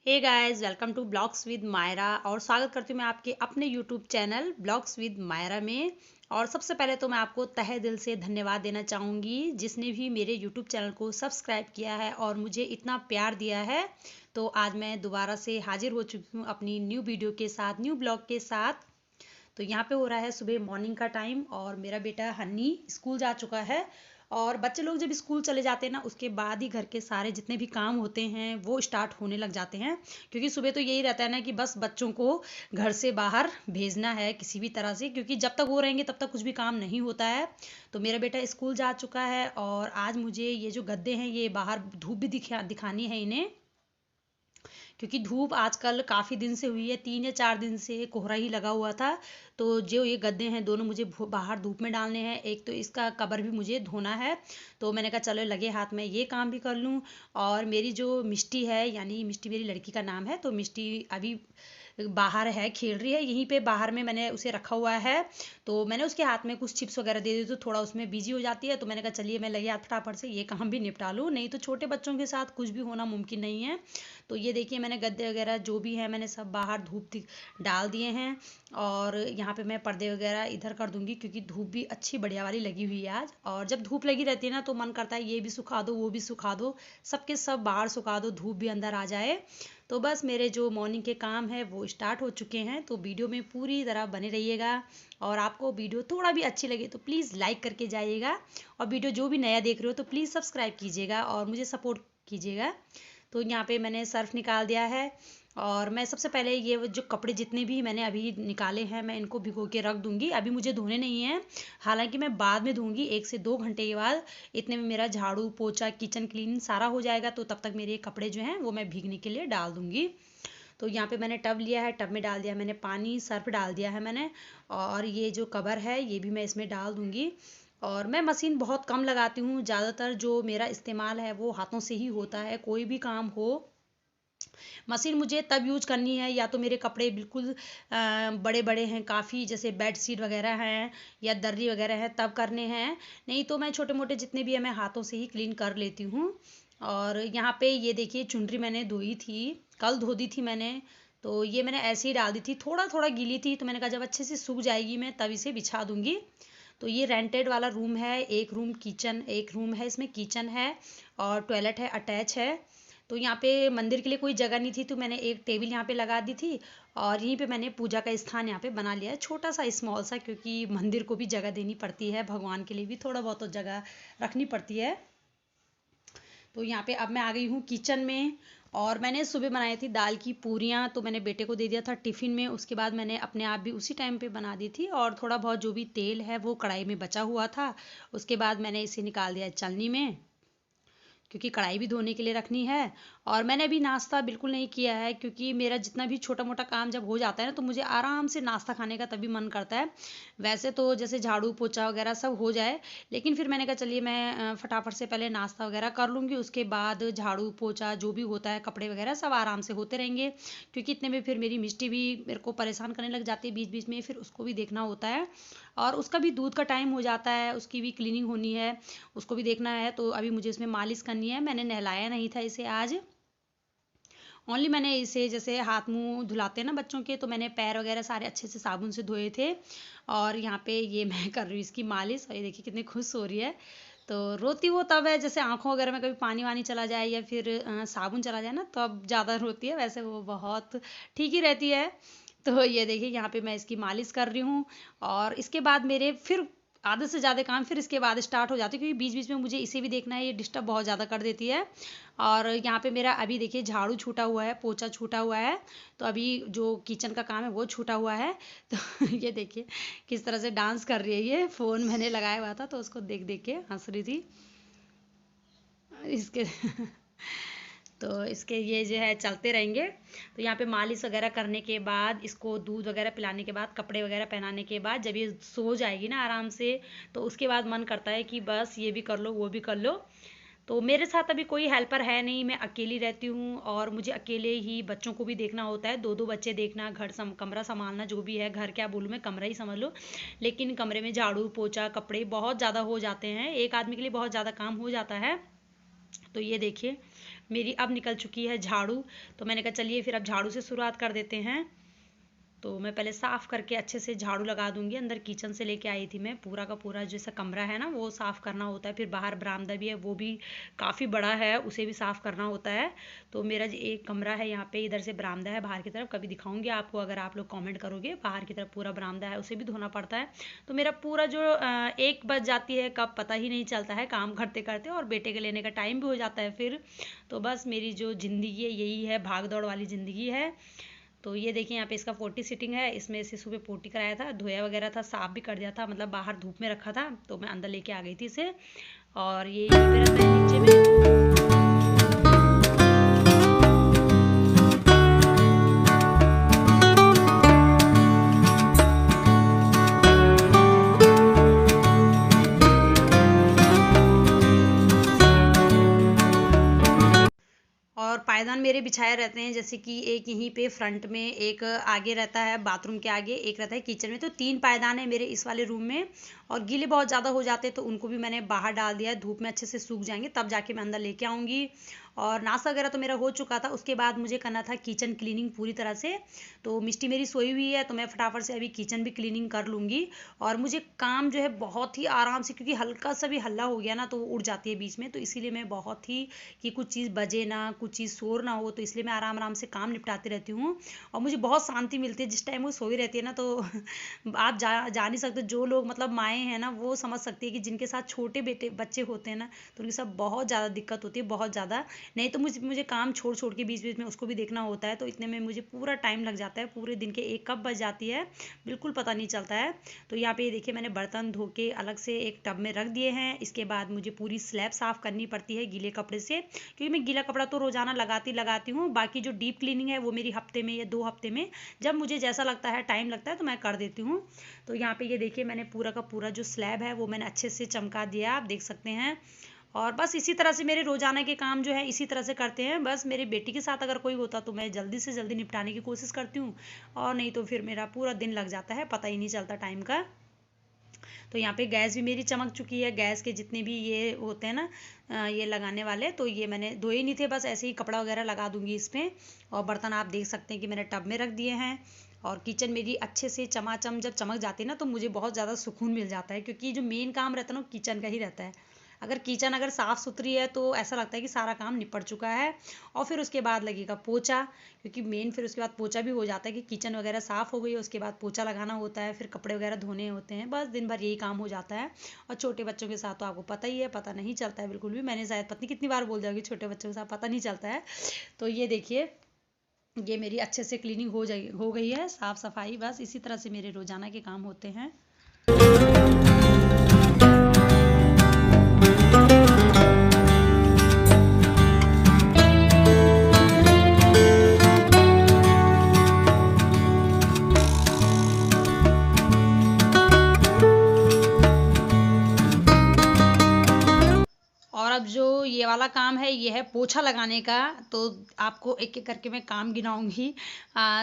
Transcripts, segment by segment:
Hey guys, welcome to blogs with Myra. और स्वागत करती हूँ मैं आपके अपने YouTube channel blogs with Myra में। और सबसे पहले तो मैं आपको तहे दिल से धन्यवाद देना चाहूँगी जिसने भी मेरे यूट्यूब चैनल को सब्सक्राइब किया है और मुझे इतना प्यार दिया है। तो आज मैं दोबारा से हाजिर हो चुकी हूँ अपनी न्यू वीडियो के साथ, न्यू ब्लॉग के साथ। तो यहाँ पे हो रहा है सुबह मॉर्निंग का टाइम और मेरा बेटा हनी स्कूल जा चुका है। और बच्चे लोग जब स्कूल चले जाते हैं ना, उसके बाद ही घर के सारे जितने भी काम होते हैं वो स्टार्ट होने लग जाते हैं। क्योंकि सुबह तो यही रहता है ना कि बस बच्चों को घर से बाहर भेजना है किसी भी तरह से, क्योंकि जब तक वो रहेंगे तब तक कुछ भी काम नहीं होता है। तो मेरा बेटा स्कूल जा चुका है और आज मुझे ये जो गद्दे हैं ये बाहर धूप भी दिखानी है इन्हें, क्योंकि धूप आजकल काफ़ी दिन से हुई है, 3 या 4 दिन से कोहरा ही लगा हुआ था। तो जो ये गद्दे हैं दोनों मुझे बाहर धूप में डालने हैं, एक तो इसका कवर भी मुझे धोना है। तो मैंने कहा चलो लगे हाथ में ये काम भी कर लूँ। और मेरी जो मिष्टी है, यानी मिष्टी मेरी लड़की का नाम है, तो मिष्टी अभी बाहर है, खेल रही है यहीं पे बाहर में, मैंने उसे रखा हुआ है। तो मैंने उसके हाथ में कुछ चिप्स वगैरह दे दी तो थोड़ा उसमें बिजी हो जाती है। तो मैंने कहा चलिए मैं लगे हाथ फटाफट से ये काम भी निपटा लूँ, नहीं तो छोटे बच्चों के साथ कुछ भी होना मुमकिन नहीं है। तो ये देखिए मैंने गद्दे वगैरह जो भी है मैंने सब बाहर डाल दिए हैं। और यहाँ पे मैं पर्दे वगैरह इधर कर दूंगी क्योंकि धूप भी अच्छी बढ़िया वाली लगी हुई है आज। और जब धूप लगी रहती है ना तो मन करता है ये भी सुखा दो वो भी सुखा दो, सबके सब बाहर सुखा दो, धूप भी अंदर आ जाए। तो बस मेरे जो मॉर्निंग के काम है वो स्टार्ट हो चुके हैं। तो वीडियो में पूरी तरह बने रहिएगा। और आपको वीडियो थोड़ा भी अच्छी लगे तो प्लीज़ लाइक करके जाइएगा। और वीडियो जो भी नया देख रहे हो तो प्लीज़ सब्सक्राइब कीजिएगा और मुझे सपोर्ट कीजिएगा। तो यहाँ पे मैंने सर्फ निकाल दिया है। और मैं सबसे पहले ये जो कपड़े जितने भी मैंने अभी निकाले हैं मैं इनको भिगो के रख दूंगी, अभी मुझे धोने नहीं है। हालांकि मैं बाद में धोऊंगी 1 से 2 घंटे के बाद। इतने में मेरा झाड़ू पोछा किचन क्लीन सारा हो जाएगा, तो तब तक मेरे कपड़े जो हैं वो मैं भीगने के लिए डाल दूंगी। तो यहाँ पे मैंने टब लिया है, टब में डाल दिया मैंने पानी, सर्फ डाल दिया है मैंने। और ये जो कवर है ये भी मैं इसमें डाल दूंगी। और मैं मशीन बहुत कम लगाती हूँ, ज़्यादातर जो मेरा इस्तेमाल है वो हाथों से ही होता है। कोई भी काम हो मशीन मुझे तब यूज करनी है या तो मेरे कपड़े बिल्कुल बड़े बड़े हैं काफ़ी, जैसे बेड शीट वगैरह हैं या दर्री वगैरह है तब करने हैं। नहीं तो मैं छोटे मोटे जितने भी है मैं हाथों से ही क्लीन कर लेती हूँ। और यहाँ पे ये देखिए चुनरी मैंने धोई थी, कल धो दी थी मैंने। तो ये मैंने ऐसे ही डाल दी थी, थोड़ा थोड़ा गीली थी, तो मैंने कहा जब अच्छे से सूख जाएगी मैं तब इसे बिछा दूंगी। तो ये रेंटेड वाला रूम है, एक रूम किचन, एक रूम है इसमें किचन है और टॉयलेट है, अटैच है। तो यहाँ पे मंदिर के लिए कोई जगह नहीं थी तो मैंने एक टेबल यहाँ पे लगा दी थी। और यहीं पे मैंने पूजा का स्थान यहाँ पे बना लिया है, छोटा सा स्मॉल सा, क्योंकि मंदिर को भी जगह देनी पड़ती है, भगवान के लिए भी थोड़ा बहुत तो जगह रखनी पड़ती है। तो यहाँ पे अब मैं आ गई हूँ किचन में। और मैंने सुबह बनाई थी दाल की पूरियाँ, तो मैंने बेटे को दे दिया था टिफ़िन में, उसके बाद मैंने अपने आप भी उसी टाइम पे बना दी थी। और थोड़ा बहुत जो भी तेल है वो कढ़ाई में बचा हुआ था, उसके बाद मैंने इसे निकाल दिया चलनी में, क्योंकि कढ़ाई भी धोने के लिए रखनी है। और मैंने अभी नाश्ता बिल्कुल नहीं किया है, क्योंकि मेरा जितना भी छोटा मोटा काम जब हो जाता है ना तो मुझे आराम से नाश्ता खाने का तभी मन करता है। वैसे तो जैसे झाड़ू पोछा वगैरह सब हो जाए, लेकिन फिर मैंने कहा चलिए मैं फटाफट से पहले नाश्ता वगैरह कर लूँगी, उसके बाद झाड़ू पोछा जो भी होता है कपड़े वगैरह सब आराम से होते रहेंगे। क्योंकि इतने में फिर मेरी मिष्टी भी मेरे को परेशान करने लग जाती है बीच बीच में, फिर उसको भी देखना होता है। और उसका भी दूध का टाइम हो जाता है, उसकी भी क्लीनिंग होनी है, उसको भी देखना है। तो अभी मुझे इसमें मालिश करनी है, मैंने नहलाया नहीं था इसे आज। ओनली मैंने इसे जैसे हाथ मुंह धुलाते हैं ना बच्चों के, तो मैंने पैर वगैरह सारे अच्छे से साबुन से धोए थे। और यहाँ पे ये मैं कर रही हूँ इसकी मालिश, और ये देखिए कितनी खुश हो रही है। तो रोती वो तब है जैसे आंखों वगैरह में कभी पानी वानी चला जाए या फिर साबुन चला जाए ना, तब ज़्यादा रोती है, वैसे वो बहुत ठीक ही रहती है। तो ये देखिए यहाँ पे मैं इसकी मालिश कर रही हूँ। और इसके बाद मेरे फिर आधे से ज़्यादा काम फिर इसके बाद स्टार्ट हो जाते हैं, क्योंकि बीच बीच में मुझे इसे भी देखना है, ये डिस्टर्ब बहुत ज़्यादा कर देती है। और यहाँ पे मेरा अभी देखिए झाड़ू छूटा हुआ है, पोछा छूटा हुआ है। तो अभी जो किचन का काम है वो छूटा हुआ है। तो ये देखिए किस तरह से डांस कर रही है, ये फ़ोन मैंने लगाया हुआ था तो उसको देख देख के हंस रही थी इसके। तो इसके ये जो है चलते रहेंगे। तो यहाँ पे मालिश वगैरह करने के बाद, इसको दूध वगैरह पिलाने के बाद, कपड़े वगैरह पहनाने के बाद जब ये सो जाएगी ना आराम से, तो उसके बाद मन करता है कि बस ये भी कर लो वो भी कर लो। तो मेरे साथ अभी कोई हेल्पर है नहीं, मैं अकेली रहती हूँ और मुझे अकेले ही बच्चों को भी देखना होता है, दो दो बच्चे देखना, कमरा संभालना, जो भी है घर क्या बोलूँ मैं, कमरा ही समझ लो। लेकिन कमरे में झाड़ू पोछा कपड़े बहुत ज़्यादा हो जाते हैं, एक आदमी के लिए बहुत ज़्यादा काम हो जाता है। तो ये देखिए मेरी अब निकल चुकी है झाड़ू। तो मैंने कहा चलिए फिर अब झाड़ू से शुरुआत कर देते हैं। तो मैं पहले साफ़ करके अच्छे से झाड़ू लगा दूंगी। अंदर किचन से लेके आई थी मैं, पूरा का पूरा जैसा कमरा है ना वो साफ़ करना होता है। फिर बाहर बरामदा भी है, वो भी काफ़ी बड़ा है, उसे भी साफ़ करना होता है। तो मेरा जो एक कमरा है यहाँ पे, इधर से बरामदा है बाहर की तरफ, कभी दिखाऊंगी आपको अगर आप लोग कमेंट करोगे। बाहर की तरफ पूरा बरामदा है, उसे भी धोना पड़ता है। तो मेरा पूरा जो 1 बज जाती है कब पता ही नहीं चलता है काम करते करते, और बेटे के लेने का टाइम भी हो जाता है फिर। तो बस मेरी जो ज़िंदगी है यही है, भाग दौड़ वाली ज़िंदगी है। तो ये देखिए यहाँ पे इसका पोटी सीटिंग है, इसमें से सुबह पोटी कराया था, धोया वगैरह था, साफ भी कर दिया था, मतलब बाहर धूप में रखा था तो मैं अंदर लेके आ गई थी इसे। और ये यहीं पे रहता है नीचे में। और पायदान मेरे बिछाए रहते हैं, जैसे कि एक यहीं पे फ्रंट में, एक आगे रहता है बाथरूम के आगे, एक रहता है किचन में। तो 3 पायदान है मेरे इस वाले रूम में। और गीले बहुत ज़्यादा हो जाते हैं तो उनको भी मैंने बाहर डाल दिया है, धूप में अच्छे से सूख जाएंगे तब जाके मैं अंदर लेके आऊँगी। और नाश्ता वगैरह तो मेरा हो चुका था। उसके बाद मुझे करना था किचन क्लीनिंग पूरी तरह से। तो मिष्टी मेरी सोई हुई है तो मैं फटाफट से अभी किचन भी क्लीनिंग कर लूँगी। और मुझे काम जो है बहुत ही आराम से, क्योंकि हल्का सा भी हल्ला हो गया ना तो वो उड़ जाती है बीच में, तो इसीलिए मैं बहुत ही, कि कुछ चीज़ बजे ना, कुछ चीज़ शोर ना हो, तो इसलिए मैं आराम आराम से काम निपटाती रहती हूँ। और मुझे बहुत शांति मिलती है जिस टाइम वो सोई रहती है ना। तो आप जा नहीं सकते, जो लोग मतलब माएँ हैं ना वो समझ सकती है कि जिनके साथ छोटे बेटे बच्चे होते हैं ना, तो उनके साथ बहुत ज़्यादा दिक्कत होती है, बहुत ज़्यादा। नहीं तो मुझे काम छोड़ छोड़ के बीच बीच में उसको भी देखना होता है, तो इतने में मुझे पूरा टाइम लग जाता है। पूरे दिन के 1 कब बज जाती है बिल्कुल पता नहीं चलता है। तो यहाँ पे ये देखिए मैंने बर्तन धो के अलग से एक टब में रख दिए हैं। इसके बाद मुझे पूरी स्लैब साफ़ करनी पड़ती है गीले कपड़े से, क्योंकि मैं गीला कपड़ा तो रोज़ाना लगाती हूँ। बाकी जो डीप क्लीनिंग है वो मेरी हफ्ते में या 2 हफ्ते में, जब मुझे जैसा लगता है टाइम लगता है तो मैं कर देती हूँ। तो यहाँ पे ये देखिए मैंने पूरा का पूरा जो स्लैब है वो मैंने अच्छे से चमका दिया, आप देख सकते हैं। और बस इसी तरह से मेरे रोज़ाना के काम जो है इसी तरह से करते हैं। बस मेरी बेटी के साथ अगर कोई होता तो मैं जल्दी से जल्दी निपटाने की कोशिश करती हूँ, और नहीं तो फिर मेरा पूरा दिन लग जाता है, पता ही नहीं चलता टाइम का। तो यहाँ पे गैस भी मेरी चमक चुकी है। गैस के जितने भी ये होते हैं ना ये लगाने वाले, तो ये मैंने धोए ही नहीं थे, बस ऐसे ही कपड़ा वगैरह लगा दूंगी इसमें। और बर्तन आप देख सकते हैं कि मैंने टब में रख दिए हैं। और किचन मेरी अच्छे से चमाचम जब चमक जाती है ना तो मुझे बहुत ज़्यादा सुकून मिल जाता है, क्योंकि जो मेन काम रहता है ना किचन का ही रहता है। अगर किचन अगर साफ़ सुथरी है तो ऐसा लगता है कि सारा काम निपट चुका है। और फिर उसके बाद लगेगा पोछा, क्योंकि मेन फिर उसके बाद पोछा भी हो जाता है कि किचन वगैरह साफ़ हो गई है, उसके बाद पोछा लगाना होता है, फिर कपड़े वगैरह धोने होते हैं, बस दिन भर यही काम हो जाता है। और छोटे बच्चों के साथ तो आपको पता ही है, पता नहीं चलता है बिल्कुल भी। मैंने शायद पता नहीं कितनी बार बोल दिया कि छोटे बच्चों के साथ पता नहीं चलता है। तो ये देखिए ये मेरी अच्छे से क्लीनिंग हो गई है, साफ़ सफाई। बस इसी तरह से मेरे रोज़ाना के काम होते हैं। और अब जो ये वाला काम है ये है पोछा लगाने का। तो आपको एक एक करके मैं काम गिनाऊंगी।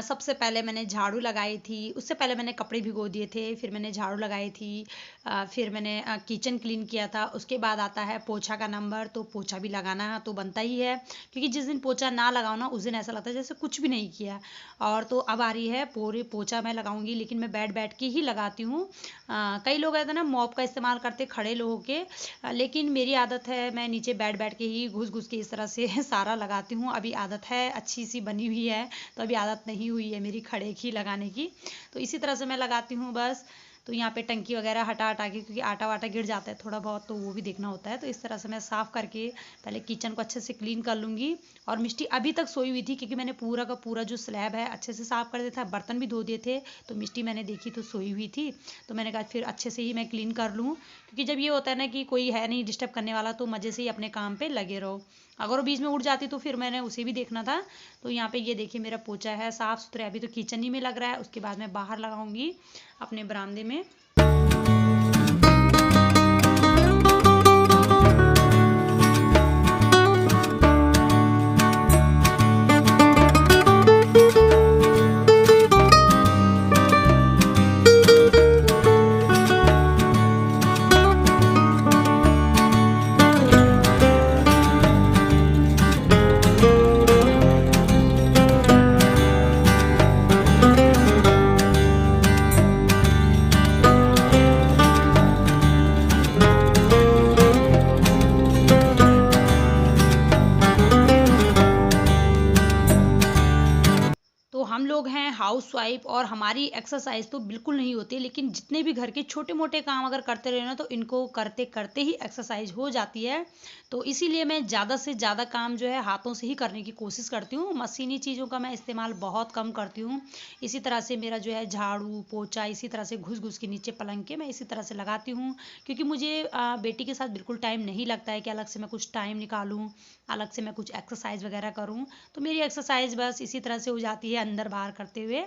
सबसे पहले मैंने झाड़ू लगाई थी, उससे पहले मैंने कपड़े भिगो दिए थे, फिर मैंने झाड़ू लगाई थी, फिर मैंने किचन क्लीन किया था। उसके बाद आता है पोछा का नंबर। तो पोछा भी लगाना तो बनता ही है, क्योंकि जिस दिन पोछा ना लगाओ ना उस दिन ऐसा लगता है जैसे कुछ भी नहीं किया। और तो अब आ रही है पूरे पोछा मैं लगाऊंगी, लेकिन मैं बैठ बैठ के ही लगाती हूँ। कई लोग ऐसे ना मॉप का इस्तेमाल करते खड़े लोगों के, लेकिन मेरी आदत है मैं नीचे बैठ बैठ के ही घुस घुस के इस तरह से सारा लगाती हूँ। अभी आदत है, अच्छी सी बनी हुई है, तो अभी आदत नहीं हुई है मेरी खड़े की लगाने की। तो इसी तरह से मैं लगाती हूँ बस। तो यहाँ पे टंकी वगैरह हटा हटा के, क्योंकि आटा वाटा गिर जाता है थोड़ा बहुत, तो वो भी देखना होता है। तो इस तरह से मैं साफ़ करके पहले किचन को अच्छे से क्लीन कर लूँगी। और मिष्टी अभी तक सोई हुई थी, क्योंकि मैंने पूरा का पूरा जो स्लैब है अच्छे से साफ़ कर दिया था, बर्तन भी धो दिए थे। तो मिष्टी मैंने देखी तो सोई हुई थी, तो मैंने कहा फिर अच्छे से ही मैं क्लीन कर लूँ, क्योंकि जब ये होता है ना कि कोई है नहीं डिस्टर्ब करने वाला, तो मज़े से ही अपने काम पे लगे रहो। अगर वो बीच में उठ जाती तो फिर मैंने उसे भी देखना था। तो यहाँ पे ये देखिए मेरा पोछा है साफ़ सुथरा। अभी तो किचन ही में लग रहा है, उसके बाद मैं बाहर लगाऊंगी अपने बरामदे में। हम लोग हैं हाउसवाइफ और हमारी एक्सरसाइज तो बिल्कुल नहीं होती, लेकिन जितने भी घर के छोटे मोटे काम अगर करते रहे ना तो इनको करते करते ही एक्सरसाइज हो जाती है। तो इसीलिए मैं ज़्यादा से ज़्यादा काम जो है हाथों से ही करने की कोशिश करती हूँ। मशीनी चीज़ों का मैं इस्तेमाल बहुत कम करती हूँ। इसी तरह से मेरा जो है झाड़ू पोछा इसी तरह से घुस घुस के नीचे पलंग के मैं इसी तरह से लगाती हूँ, क्योंकि मुझे बेटी के साथ बिल्कुल टाइम नहीं लगता है कि अलग से मैं कुछ टाइम निकालूँ, अलग से मैं कुछ एक्सरसाइज वगैरह करूँ। तो मेरी एक्सरसाइज बस इसी तरह से हो जाती है, अंदर बाहर करते हुए।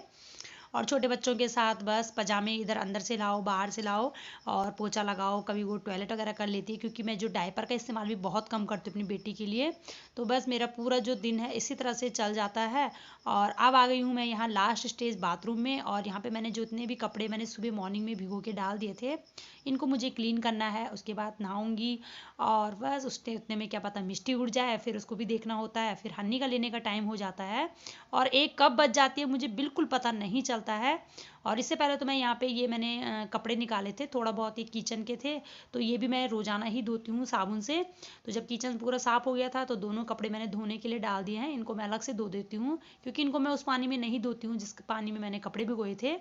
और छोटे बच्चों के साथ बस पजामे इधर अंदर से लाओ बाहर से लाओ और पोछा लगाओ, कभी वो टॉयलेट वगैरह कर लेती है, क्योंकि मैं जो डायपर का इस्तेमाल भी बहुत कम करती हूँ अपनी बेटी के लिए। तो बस मेरा पूरा जो दिन है इसी तरह से चल जाता है। और अब आ गई हूँ मैं यहाँ लास्ट स्टेज बाथरूम में, और यहाँ पे मैंने जितने भी कपड़े मैंने सुबह मॉर्निंग में भिगो के डाल दिए थे, इनको मुझे क्लीन करना है। उसके बाद नहाऊंगी और बस उसके उतने में क्या पता मिट्टी उड़ जाए, फिर उसको भी देखना होता है, फिर हन्नी का लेने का टाइम हो जाता है और एक कब बज जाती है मुझे बिल्कुल पता नहीं चलता है। और इससे पहले तो मैं यहाँ पे ये मैंने कपड़े निकाले थे थोड़ा बहुत, ये किचन के थे, तो ये भी मैं रोजाना ही धोती हूँ साबुन से। तो जब किचन पूरा साफ हो गया था तो दोनों कपड़े मैंने धोने के लिए डाल दिए हैं, इनको मैं अलग से धो देती हूँ, क्योंकि इनको मैं उस पानी में नहीं धोती हूँ जिस पानी में मैंने कपड़े भिगोए थे।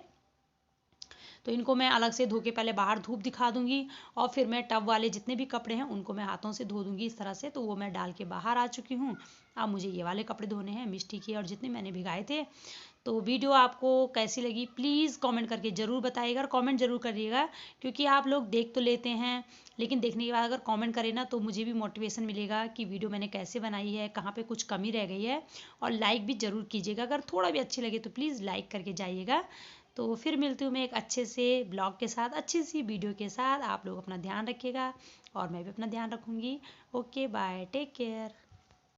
तो इनको मैं अलग से धो के पहले बाहर धूप दिखा दूंगी, और फिर मैं टब वाले जितने भी कपड़े हैं उनको मैं हाथों से धो दूंगी इस तरह से। तो वो मैं डाल के बाहर आ चुकी हूँ। अब मुझे ये वाले कपड़े धोने हैं मिष्टी के और जितने मैंने भिगाए थे। तो वीडियो आपको कैसी लगी प्लीज़ कमेंट करके ज़रूर बताइएगा, और कमेंट ज़रूर करिएगा, क्योंकि आप लोग देख तो लेते हैं लेकिन देखने के बाद अगर कमेंट करें ना तो मुझे भी मोटिवेशन मिलेगा कि वीडियो मैंने कैसे बनाई है, कहाँ पे कुछ कमी रह गई है। और लाइक भी ज़रूर कीजिएगा, अगर थोड़ा भी अच्छी लगे तो प्लीज़ लाइक करके जाइएगा। तो फिर मिलती हूँ मैं एक अच्छे से ब्लॉग के साथ, अच्छी सी वीडियो के साथ। आप लोग अपना ध्यान रखिएगा और मैं भी अपना ध्यान रखूँगी। Okay bye, take care.